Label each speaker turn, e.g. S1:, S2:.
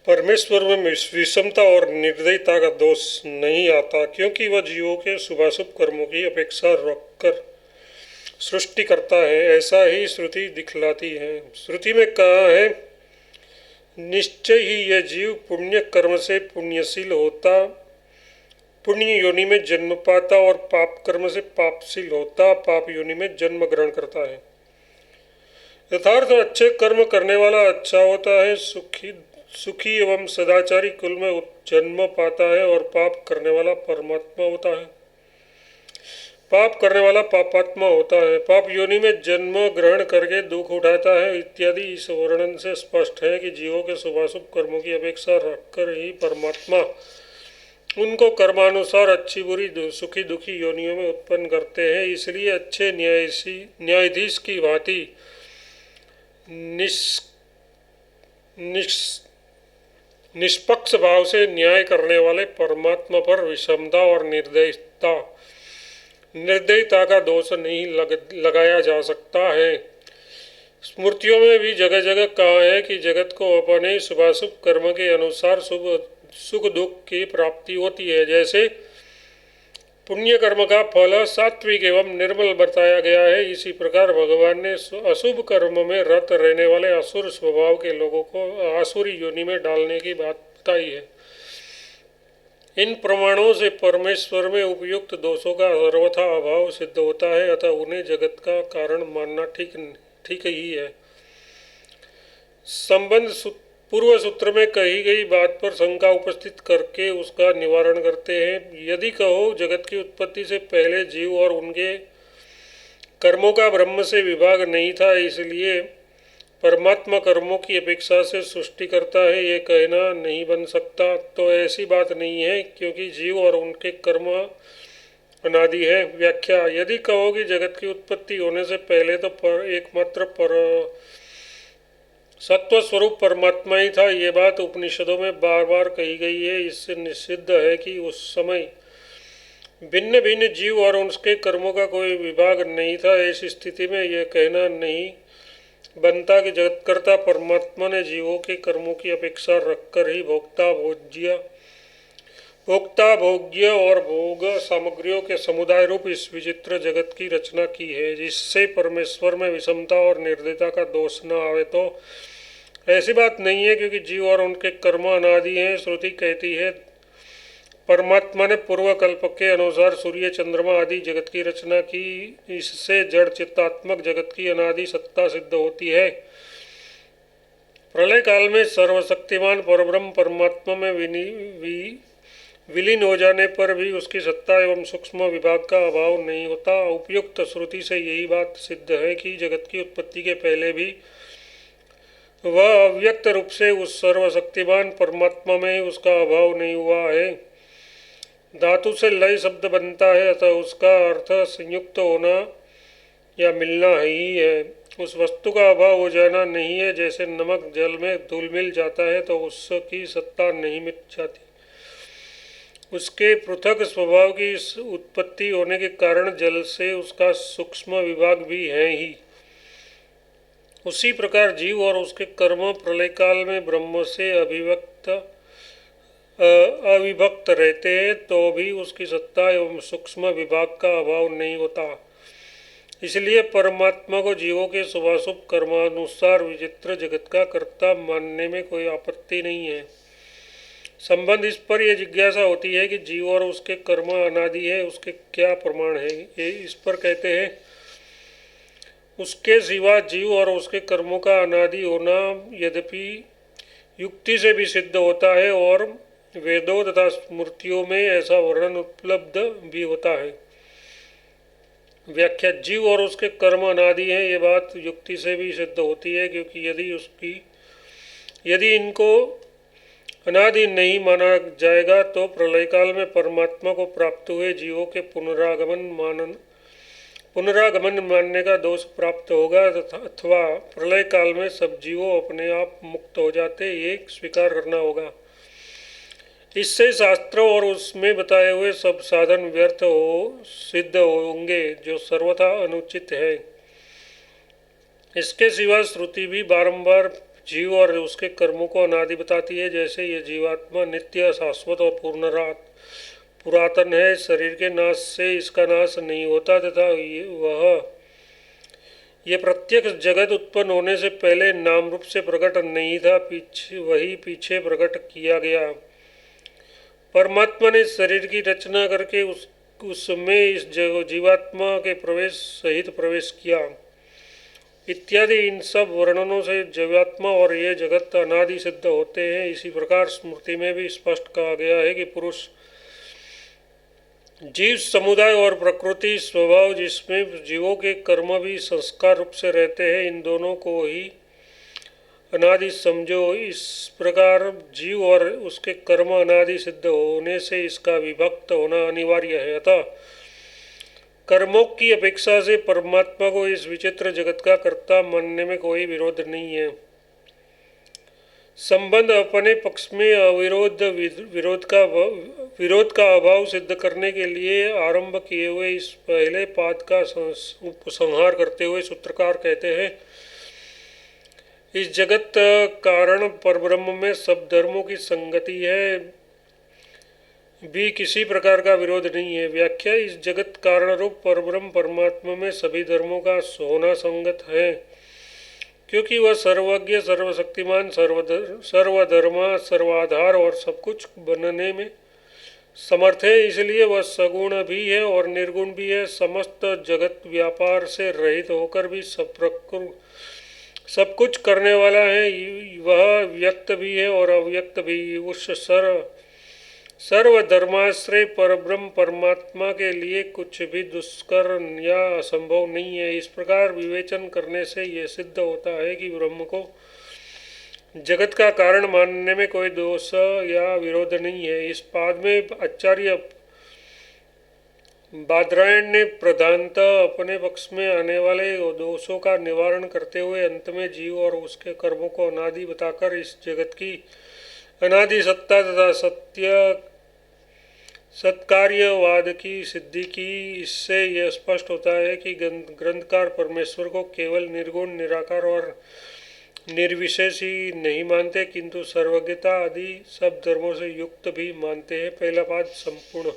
S1: परमेश्वर में विषमता और निर्दयता का दोष नहीं आता, क्योंकि वह जीवों के शुभाशुभ कर्मों की अपेक्षा रखकर सृष्टि करता है। ऐसा ही श्रुति दिखलाती है। श्रुति में कहा है, निश्चय ही यह जीव पुण्य कर्म से पुण्यशील होता, पुण्य योनि में जन्म पाता, और पाप कर्म से पापशील होता, पाप योनि में जन्म ग्रहण करता है। यथार्थ अच्छे कर्म करने वाला अच्छा होता है, सुखी एवं सदाचारी कुल में जन्म पाता है, और पाप करने वाला परमात्मा होता है, पाप करने वाला पापात्मा होता है, पाप योनि में जन्म ग्रहण करके दुख उठाता है इत्यादि। इस वर्णन से स्पष्ट है कि जीवों के शुभाशुभ कर्मों की अपेक्षा रखकर ही परमात्मा उनको कर्मानुसार अच्छी बुरी सुखी दुखी योनियों में उत्पन्न करते हैं। इसलिए अच्छे न्यायाधीश की भांति निष्पक्ष भाव से न्याय करने वाले परमात्मा पर विषमता और निर्दयता का दोष नहीं लगाया जा सकता है। स्मृतियों में भी जगह जगह कहा है कि जगत को अपने शुभाशुभ कर्म के अनुसार सुख दुख की प्राप्ति होती है। जैसे पुण्य कर्म का फल सात्विक एवं निर्मल बताया गया है, इसी प्रकार भगवान ने अशुभ कर्म में रत रहने वाले असुर स्वभाव के लोगों को आसुरी योनि में डालने की बात बताई है। इन प्रमाणों से परमेश्वर में उपयुक्त दोषों का सर्वथा अभाव सिद्ध होता है, अतः उन्हें जगत का कारण मानना ठीक ही है। संबंध पूर्व सूत्र में कही गई बात पर शंका उपस्थित करके उसका निवारण करते हैं। यदि कहो जगत की उत्पत्ति से पहले जीव और उनके कर्मों का ब्रह्म से विभाग नहीं था, इसलिए परमात्मा कर्मों की अपेक्षा से सृष्टि करता है, ये कहना नहीं बन सकता। तो ऐसी बात नहीं है, क्योंकि जीव और उनके कर्म अनादि है। व्याख्या, यदि कहो कि जगत की उत्पत्ति होने से पहले तो एकमात्र सत्व स्वरूप परमात्मा ही था, ये बात उपनिषदों में बार बार कही गई है। इससे निषिद्ध है कि उस समय भिन्न भिन्न जीव और उसके कर्मों का कोई विभाग नहीं था। ऐसी स्थिति में यह कहना नहीं बनता कि जगतकर्ता परमात्मा ने जीवों के कर्मों की अपेक्षा रखकर ही भोक्ता भोग्य और भोग सामग्रियों के समुदाय रूप इस विचित्र जगत की रचना की है, जिससे परमेश्वर में विषमता और निर्दयता का दोष न आवे। तो ऐसी बात नहीं है, क्योंकि जीव और उनके कर्म अनादि हैं। श्रुति कहती है, परमात्मा ने पूर्व कल्प के अनुसार सूर्य चंद्रमा आदि जगत की रचना की, इससे जड़ चित्तात्मक जगत की अनादि सत्ता सिद्ध होती है। प्रलय काल में सर्वशक्तिमान परब्रह्म परमात्मा में विलीन हो जाने पर भी उसकी सत्ता एवं सूक्ष्म विभाग का अभाव नहीं होता। उपयुक्त श्रुति से यही बात सिद्ध है कि जगत की उत्पत्ति के पहले भी वह अव्यक्त रूप से उस सर्वशक्तिमान परमात्मा में उसका अभाव नहीं हुआ है। धातु से लय शब्द बनता है, अतः उसका अर्थ संयुक्त होना या मिलना ही है। उस वस्तु का अभाव हो जाना नहीं है। जैसे नमक जल में धुल मिल जाता है तो उसकी सत्ता नहीं मिट जाती, उसके पृथक स्वभाव की उत्पत्ति होने के कारण जल से उसका सूक्ष्म विभाग भी है ही। उसी प्रकार जीव और उसके कर्म प्रलय काल में ब्रह्म से अविभक्त रहते हैं, तो भी उसकी सत्ता एवं सूक्ष्म विभाग का अभाव नहीं होता। इसलिए परमात्मा को जीवों के शुभाशुभ कर्मानुसार विचित्र जगत का कर्ता मानने में कोई आपत्ति नहीं है। संबंध इस पर यह जिज्ञासा होती है कि जीव और उसके कर्म अनादि है, उसके क्या प्रमाण है। ये इस पर कहते हैं, उसके सिवा जीव और उसके कर्मों का अनादि होना यद्यपि युक्ति से भी सिद्ध होता है और वेदों तथा स्मृतियों में ऐसा वर्णन उपलब्ध भी होता है। व्याख्या, जीव और उसके कर्म अनादि है, ये बात युक्ति से भी सिद्ध होती है, क्योंकि यदि इनको अनादि नहीं माना जाएगा तो प्रलय काल में परमात्मा को प्राप्त हुए जीवों के पुनरागमन मानने का दोष प्राप्त होगा, अथवा प्रलय काल में सब जीवों अपने आप मुक्त हो जाते, ये स्वीकार करना होगा। इससे शास्त्र और उसमें बताए हुए सब साधन व्यर्थ सिद्ध होंगे, जो सर्वथा अनुचित है। इसके सिवा श्रुति भी बारंबार जीव और उसके कर्मों को अनादि बताती है। जैसे ये जीवात्मा नित्य, शाश्वत और पुरातन है, शरीर के नाश से इसका नाश नहीं होता तथा ये प्रत्यक्ष जगत उत्पन्न होने से पहले नाम रूप से प्रकट नहीं था, पीछे प्रकट किया गया। परमात्मा ने शरीर की रचना करके उसमें इस जीवात्मा के प्रवेश सहित प्रवेश किया इत्यादि। इन सब वर्णनों से जीवात्मा और ये जगत अनादि सिद्ध होते हैं। इसी प्रकार स्मृति में भी स्पष्ट कहा गया है कि पुरुष, जीव समुदाय और प्रकृति स्वभाव, जिसमें जीवों के कर्म भी संस्कार रूप से रहते हैं, इन दोनों को ही अनादि समझो। इस प्रकार जीव और उसके कर्म अनादि सिद्ध होने से इसका विभक्त होना अनिवार्य है। अतः कर्मों की अपेक्षा से परमात्मा को इस विचित्र जगत का कर्ता मानने में कोई विरोध नहीं है। संबंध अपने पक्ष में अविरोध विरोध का अभाव सिद्ध करने के लिए आरंभ किए हुए इस पहले पाद का उपसंहार करते हुए सूत्रकार कहते हैं, इस जगत कारण परब्रह्म में सब धर्मों की संगति है, भी किसी प्रकार का विरोध नहीं है। व्याख्या, इस जगत कारण रूप परब्रह्म परमात्मा में सभी धर्मों का होना संगत है, क्योंकि वह सर्वज्ञ, सर्वशक्तिमान, सर्वधर्मा, सर्वाधार और सब कुछ बनने में समर्थ है। इसलिए वह सगुण भी है और निर्गुण भी है। समस्त जगत व्यापार से रहित होकर भी सब कुछ करने वाला है। वह व्यक्त भी है और अव्यक्त भी। उस सर्वधर्माश्रय परब्रह्म परमात्मा के लिए कुछ भी दुष्कर या असंभव नहीं है। इस प्रकार विवेचन करने से यह सिद्ध होता है कि ब्रह्म को जगत का कारण मानने में कोई दोष या विरोध नहीं है। इस पाद में आचार्य बादरायण ने प्रधानतः अपने पक्ष में आने वाले दोषों का निवारण करते हुए अंत में जीव और उसके कर्मों को अनादि बताकर इस जगत की अनादि सत्ता तथा सत्कार्यवाद की सिद्धि की। इससे यह स्पष्ट होता है कि ग्रंथकार परमेश्वर को केवल निर्गुण, निराकार और निर्विशेष ही नहीं मानते, किंतु सर्वज्ञता आदि सब धर्मों से युक्त भी मानते हैं। पहला पाद संपूर्ण।